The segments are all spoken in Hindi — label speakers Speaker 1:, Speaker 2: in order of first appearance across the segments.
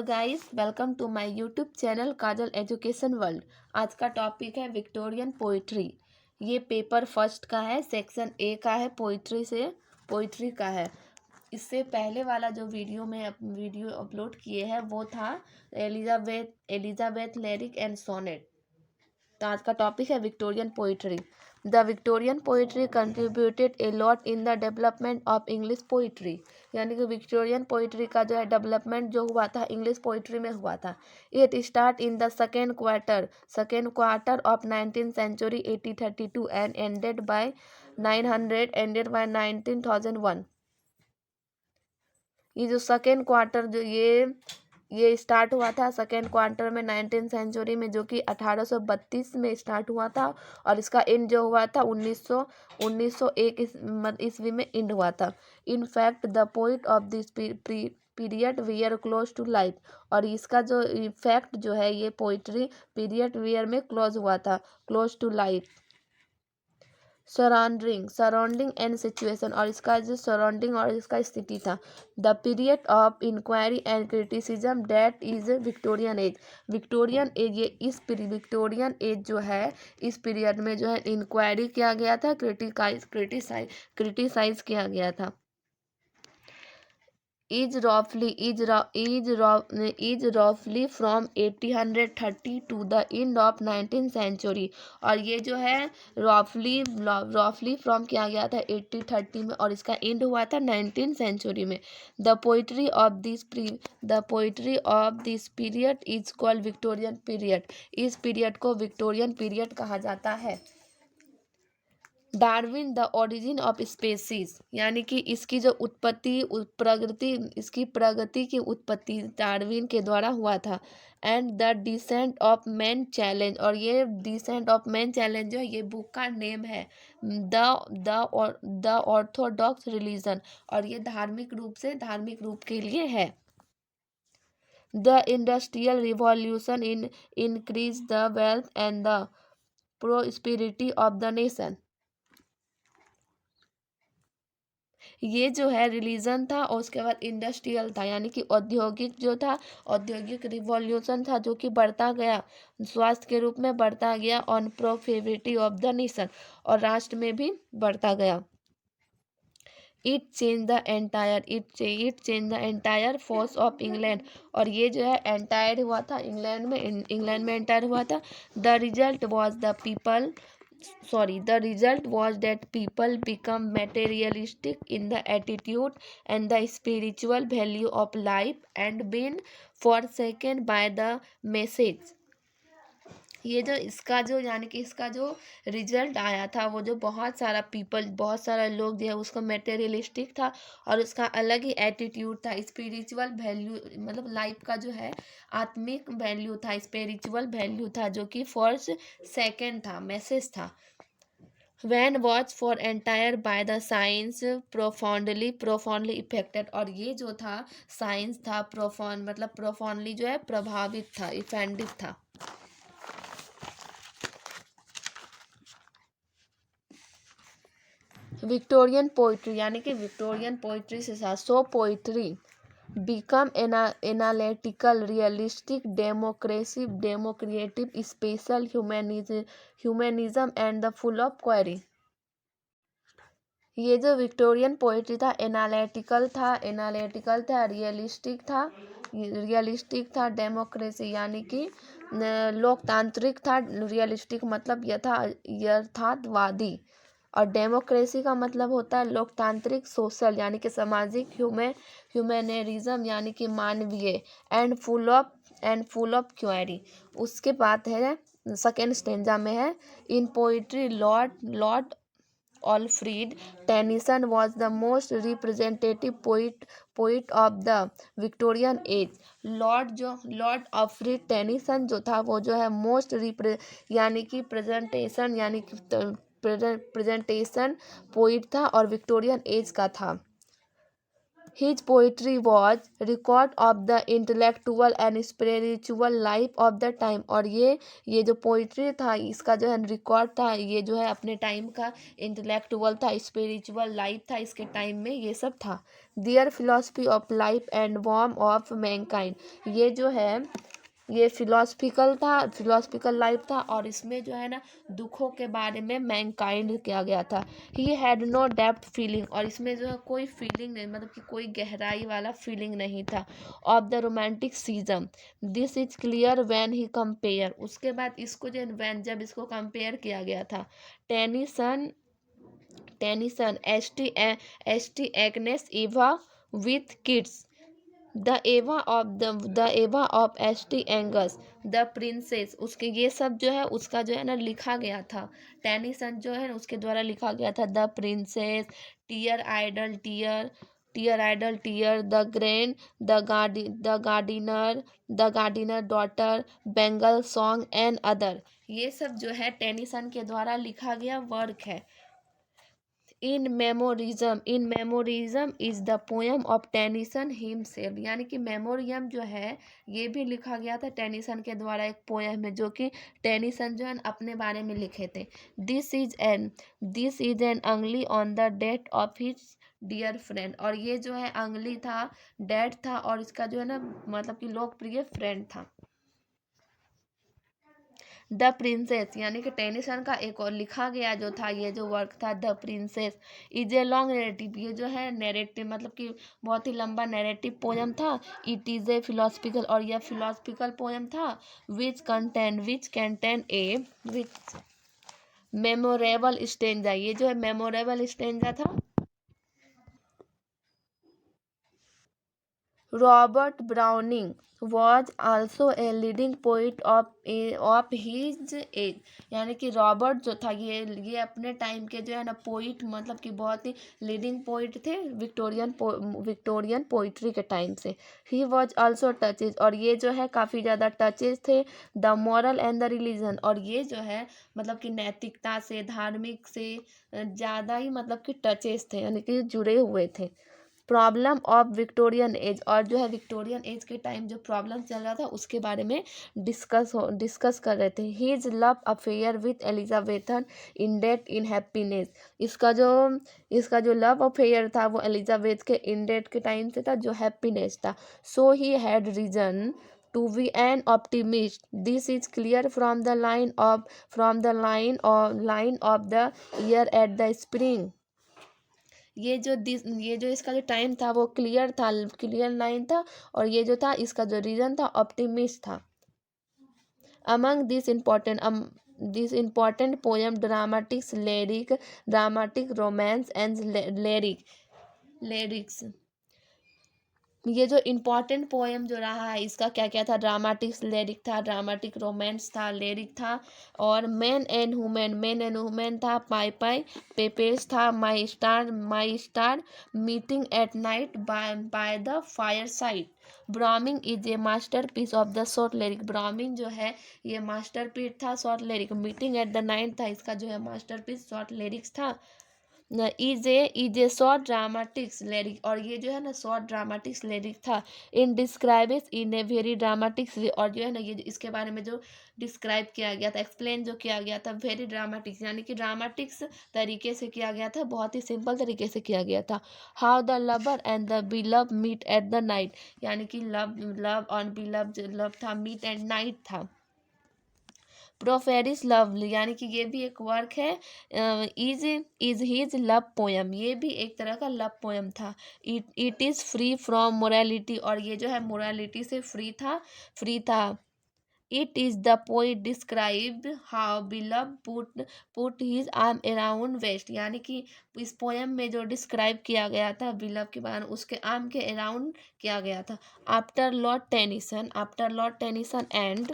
Speaker 1: Hello guys, welcome to my YouTube channel Kajal education world. आज का टॉपिक है विक्टोरियन पोइट्री। ये पेपर फर्स्ट का है, सेक्शन ए का है, पोइट्री का है। इससे पहले वाला जो वीडियो अपलोड किए हैं वो था एलिजाबेथ लिरिक एंड सोनेट। तो आज का टॉपिक है Victorian poetry. The Victorian poetry contributed a lot in the development of English poetry. यानी कि विक्टोरियन पोइट्री का जो है डेवलपमेंट जो हुआ था इंग्लिश पोइट्री में हुआ था। It start in the second quarter of 19th century 1832 and ended by 1901। ये जो सेकेंड क्वार्टर जो ये स्टार्ट हुआ था सेकेंड क्वार्टर में 19th सेंचुरी में, जो कि 1832 में स्टार्ट हुआ था, और इसका एंड जो हुआ था 1901 ईस्वी में एंड हुआ था। In fact the poet of this period were close to life. और इसका जो फैक्ट जो है ये पोइट्री पीरियड वियर में क्लोज हुआ था, close to life. Surrounding and situation, और इसका जो सराउंडिंग और इसका स्थिति था। The period of inquiry and criticism that is Victorian age. Victorian age Victorian age जो है इस पीरियड में जो है इंक्वायरी किया गया था, क्रिटिसाइज किया गया था। is roughly from 1830 to the end of 19th century। और ये जो है रफली फ्रॉम किया गया था 1830 में, और इसका एंड हुआ था 19th सेंचुरी में। The poetry of this period is called Victorian period. इस पीरियड को विक्टोरियन पीरियड कहा जाता है। Darwin the origin of species, यानी कि इसकी जो प्रगति की उत्पत्ति डार्विन के द्वारा हुआ था। And the descent of man challenge, और ये डिसेंट ऑफ मैन चैलेंज जो है ये बुक का नेम है। द ऑर्थोडॉक्स रिलीजन, और ये धार्मिक रूप के लिए है। The industrial revolution increase the wealth and the prosperity of the nation. ये जो है रिलीजन था, और उसके बाद इंडस्ट्रियल था, यानी कि औद्योगिक रिवॉल्यूशन था, जो कि बढ़ता गया, स्वास्थ्य के रूप में बढ़ता गया, on prosperity of the nation, और राष्ट्र में भी बढ़ता गया। It change the entire force of England, और ये जो है एंटायर हुआ था इंग्लैंड में एंटायर हुआ था। The result was that people become materialistic in the attitude and the spiritual value of life and been forsaken by the message। ये जो यानी कि इसका जो रिजल्ट आया था वो जो बहुत सारा लोग जो है उसको मेटेरियलिस्टिक था, और उसका अलग ही एटीट्यूड था। स्पिरिचुअल वैल्यू मतलब लाइफ का जो है आत्मिक वैल्यू था, स्पिरिचुअल वैल्यू था, जो कि फर्स्ट सेकंड था, मैसेज था। When was for entire by the science profoundly affected, और ये जो था साइंस था profoundly जो है प्रभावित था, इफेक्टिव था। विक्टोरियन पोइट्री, यानी कि विक्टोरियन पोइट्री से साथ सो poetry become analytical, realistic, democratic, special, humanism and the full of query। ये जो विक्टोरियन पोइट्री था एनालिटिकल था, रियलिस्टिक था, डेमोक्रेसी यानी कि लोकतांत्रिक था, रियलिस्टिक मतलब यथार्थवादी, और डेमोक्रेसी का मतलब होता है लोकतांत्रिक, सोशल यानी कि सामाजिक, ह्यूमैनिज्म यानी कि मानवीय, एंड फुल ऑफ क्वेरी। उसके बाद है सेकेंड स्टेंजा में है, in poetry Lord Alfred Tennyson was the most representative poet of the Victorian age। Lord Alfred Tennyson जो था वो जो है यानी कि प्रेजेंटेशन पोइट था, और विक्टोरियन एज का था। His poetry was record of the intellectual and spiritual life of the time। और ये जो पोइट्री था इसका जो है रिकॉर्ड था, ये जो है अपने टाइम का इंटेलेक्चुअल था, स्पिरिचुअल लाइफ था इसके टाइम में, ये सब था। Their philosophy of life and warm of mankind, ये जो है ये फिलोसफिकल था, फिलोसफिकल लाइफ था, और इसमें जो है ना दुखों के बारे में मैनकाइंड किया गया था। He had no depth feeling, और इसमें जो है कोई फीलिंग नहीं, मतलब कि कोई गहराई वाला फीलिंग नहीं था। Of the romantic season, this is clear when he compare, उसके बाद इसको जो व्हेन जब इसको कंपेयर किया गया था Tennyson S T Agnes eve with kids, the eve of S T एंगस, द प्रिंसेस, उसके ये सब जो है उसका जो है ना लिखा गया था। टेनिसन जो है ना उसके द्वारा लिखा गया था the princess, tear idle tear, the grand, the gardener daughter, bugle song and other, ये सब जो है टेनिसन के द्वारा लिखा गया वर्क है। In Memoriam is the poem of Tennyson himself, यानी कि मेमोरियम जो है ये भी लिखा गया था टेनिसन के द्वारा, एक पोएम है जो कि टेनिसन जो है अपने बारे में लिखे थे। This is an ugly on the death of his dear friend, और ये जो है अंगली था, डेथ था, और इसका जो है ना मतलब कि लोकप्रिय फ्रेंड था। द प्रिंसेस, यानी कि टेनिसन का एक और लिखा गया जो था ये जो वर्क था the princess is a long narrative, ये जो है नैरेटिव मतलब कि बहुत ही लंबा नैरेटिव पोएम था। इट इज ए फिलोसफिकल, और यह फिलोसफिकल पोएम था। Which contain a which memorable stanza, ये जो है मेमोरेबल स्टेंजा था। Robert browning was also a leading poet of his age, यानी कि रॉबर्ट जो था ये अपने टाइम के जो है ना पोइट, मतलब कि बहुत ही लीडिंग पोइट थे विक्टोरियन पोइट्री के टाइम से। ही वॉज ऑल्सो टचेज, और ये जो है काफ़ी ज़्यादा टचेज थे the moral and the religion, और ये जो है मतलब कि नैतिकता से, धार्मिक से ज़्यादा ही मतलब कि टचेज थे, यानी कि जुड़े हुए थे। प्रॉब्लम ऑफ विक्टोरियन एज, और जो है विक्टोरियन एज के टाइम जो प्रॉब्लम चल रहा था उसके बारे में डिस्कस कर रहे थे। His love affair with Elizabethan in date in happiness, इसका जो लव अफेयर था वो एलिजाबेथ के इन डेट के टाइम से था जो हैप्पीनेस था। So he had reason to be an optimist, this is clear from the line of the year at the spring, ये जो इसका जो टाइम था वो क्लियर लाइन था, और ये जो था इसका जो रीजन था ऑप्टिमिस्ट था। Among this important poem dramatic romance and lyrics, ये जो इम्पोर्टेंट पोएम जो रहा है इसका क्या क्या था, ड्रामेटिक रोमांस था, लिरिक था, और मैन एंड वुमेन था, पाई पाई पेपेस था, my star meeting at night by the fireside, Browning is a masterpiece of the short lyric, Browning जो है ये मास्टर पीस था short lyric, meeting at the night था इसका जो है मास्टर पीस शॉर्ट लिरिक्स था। Is a short dramatics lyric, और ये जो है ना शॉर्ट ड्रामेटिक्स लिरिक था। In describes in a very dramatics way, और जो है ना ये इसके बारे में जो डिस्क्राइब किया गया था, एक्सप्लेन जो किया गया था वेरी ड्रामेटिक्स, यानी कि ड्रामेटिक्स तरीके से किया गया था, बहुत ही सिंपल तरीके से किया गया था। How the lover and the beloved meet at the night, यानी कि लव और बिलव जो लव था मीट एट नाइट था। प्रोफेरिस लव, यानी कि ये भी एक वर्क है, इज हीज लव पोएम, ये भी एक तरह का लव पोएम था। It is free from morality, और ये जो है मोरालिटी से फ्री था। It is the poet describe how beloved put his arm around waist, यानी कि इस पोएम में जो डिस्क्राइब किया गया था बिलव के बारे में उसके आर्म के अराउंड किया गया था। After Lord Tennyson and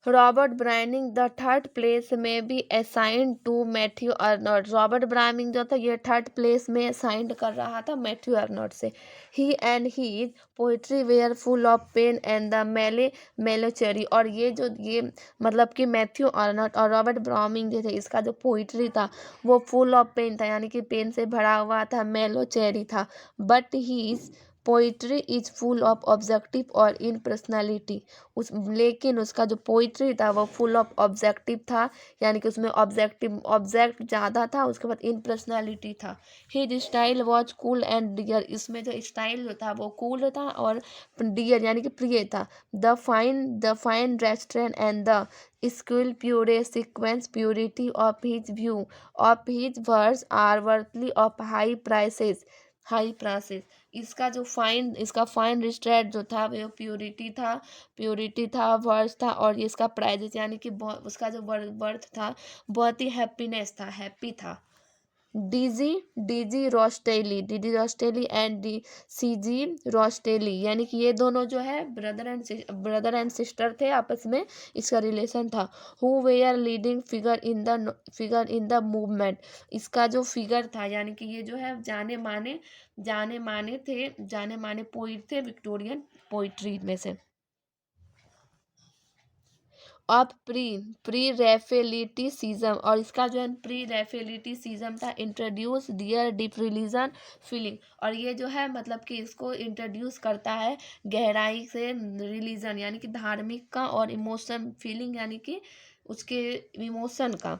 Speaker 1: Robert Browning the third place में be assigned to Matthew Arnold. Robert Browning जो था ये थर्ड प्लेस में असाइंड कर रहा था मैथ्यू अर्नोट से। He and his poetry were full of pain and the melancholy. और ये मतलब कि मैथ्यू अर्नोट और रॉबर्ट ब्राउनिंग जो थे इसका जो पोइट्री था वो फुल ऑफ पेन था, यानी कि पेन से भरा हुआ था, मेलोचेरी था। But his poetry is full of objective और इन पर्सनैलिटी। लेकिन उसका जो पोइट्री था वो फुल ऑफ ऑब्जेक्टिव था, यानी कि उसमें ऑब्जेक्ट ज़्यादा था। उसके बाद इन पर्सनैलिटी था। His style was cool and dear. इसमें जो स्टाइल जो था वो कूल था और डियर यानी कि प्रिय था। The fine restraint and the skill pure sequence purity of his view of his verse are worthily of high praises. इसका फाइन रिस्ट्रेट जो था वो प्योरिटी था, वर्थ था, और ये इसका प्राइजेस यानी कि उसका जो वर्थ था बहुत ही हैप्पी था। डीजी रोस्टेली एंड डी सीजी रोस्टेली, यानी कि ये दोनों जो है ब्रदर एंड सिस्टर थे आपस में, इसका रिलेशन था। Who were leading figure in the movement. इसका जो फिगर था यानी कि ये जो है जाने माने पोइट थे विक्टोरियन पोइट्री में से। ऑफ प्री रेफेलिटिसिज्म, और इसका जो है प्री रेफेलिटिसिज्म था इंट्रोड्यूस दियर डीप रिलीजन फीलिंग। और ये जो है मतलब कि इसको इंट्रोड्यूस करता है गहराई से रिलीजन यानी कि धार्मिक का, और इमोशन फीलिंग यानी कि उसके इमोशन का।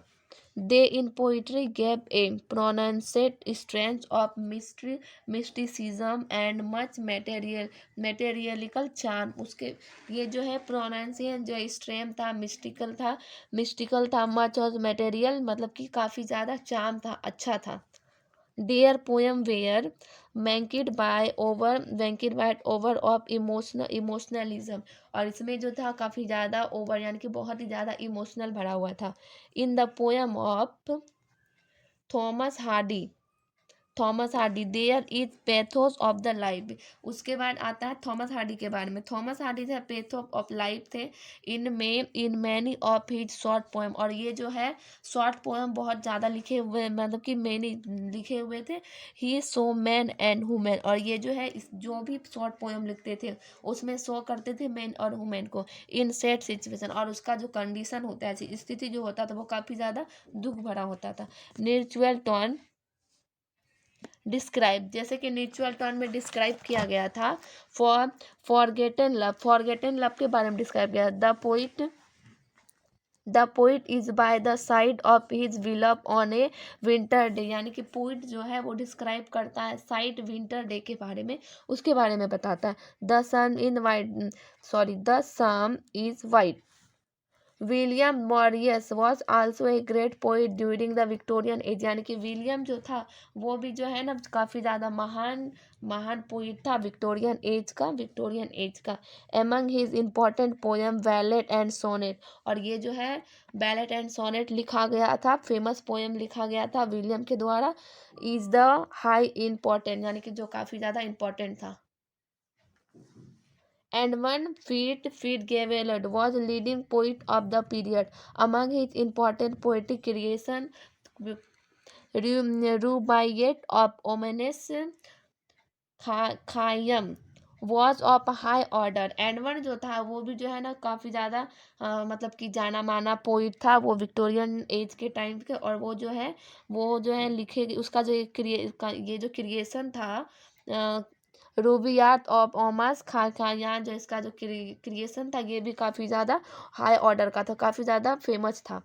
Speaker 1: They in poetry gave a pronounced strength of mysticism and much metaphysical charm. उसके ये जो है प्रोनाउंसिएशन जो स्ट्रेंथ था, मिस्टिकल था मच, और मेटेरियल मतलब कि काफ़ी ज़्यादा चार्म था, अच्छा था। Their poem were banked by over of emotionalism। और इसमें जो था काफ़ी ज़्यादा ओवर यानी कि बहुत ही ज़्यादा इमोशनल भरा हुआ था। In the poem of Thomas Hardy there is pathos of the life. उसके बाद आता है थॉमस हार्डी के बारे में। थॉमस हार्डी थे पैथोस ऑफ लाइफ थे in many of his short poem. और ये जो है शॉर्ट पोएम बहुत ज़्यादा लिखे हुए, मतलब कि मैनी लिखे हुए थे। ही सो मैन एंड वुमेन। और ये जो है जो भी शॉर्ट पोएम लिखते थे उसमें शो करते थे मैन और वुमेन को इन सेट सिचुएशन। और उसका जो कंडीशन होता है, स्थिति जो होता था वो काफ़ी ज़्यादा दुख भरा होता था। नेचुरल टॉन डिस्क्राइब, जैसे कि नेचुरल टर्न में डिस्क्राइब किया गया था। फॉरगेटन लव के बारे में डिस्क्राइब किया। The poet is by the side of his willow on a winter day. यानी कि पोइट जो है वो डिस्क्राइब करता है साइड विंटर डे के बारे में, उसके बारे में बताता है। The sun is white. William Morris was also a great poet during the Victorian age. यानी कि विलियम जो था वो भी जो है ना काफ़ी ज़्यादा महान पोइट था विक्टोरियन एज का। Among his important poem ballad and sonnet. और ये जो है बैलेट एंड सोनेट लिखा गया था, फेमस पोएम लिखा गया था विलियम के द्वारा। इज द हाई इम्पोर्टेंट, यानी कि जो काफ़ी ज़्यादा इम्पोर्टेंट था। And one Fitzgerald was leading poet of the period. Among his important poetic creation, Rubaiyat of Omanis Khayyam was of high order। Edward जो था वो भी जो है ना काफ़ी ज़्यादा मतलब कि जाना माना पोइट था वो विक्टोरियन एज के टाइम के। और वो जो है लिखे उसका जो ये जो क्रिएशन था रूबियात ऑफ ओमास खायान, जो इसका जो क्रिएशन था ये भी काफ़ी ज़्यादा हाई ऑर्डर का था, काफ़ी ज़्यादा फेमस था।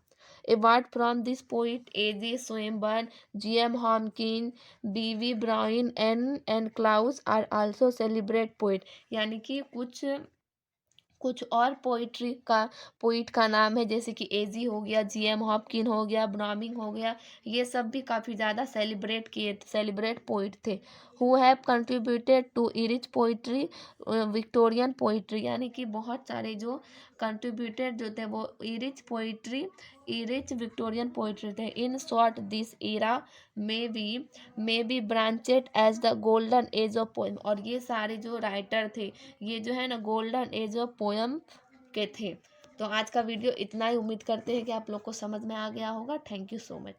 Speaker 1: Award from this poet A G Swinburne, G M. Hopkins, B V. Brown and Clough are also celebrate poet. यानी कि कुछ और पोइट का नाम है, जैसे कि एजी हो गया, जी.एम. हॉपकिन हो गया, ब्राउनिंग हो गया, ये सब भी काफ़ी ज़्यादा सेलिब्रेट पोइट थे। Who have contributed to enrich poetry Victorian poetry. यानी कि बहुत सारे जो कंट्रीब्यूटेड जो थे वो इरिच विक्टोरियन पोइट्री थे। In short this era may be branched as the golden age of poem. और ये सारे जो राइटर थे ये जो है ना गोल्डन एज ऑफ पोएम के थे। तो आज का वीडियो इतना ही, उम्मीद करते हैं कि आप लोग को समझ में आ गया होगा। Thank you so much.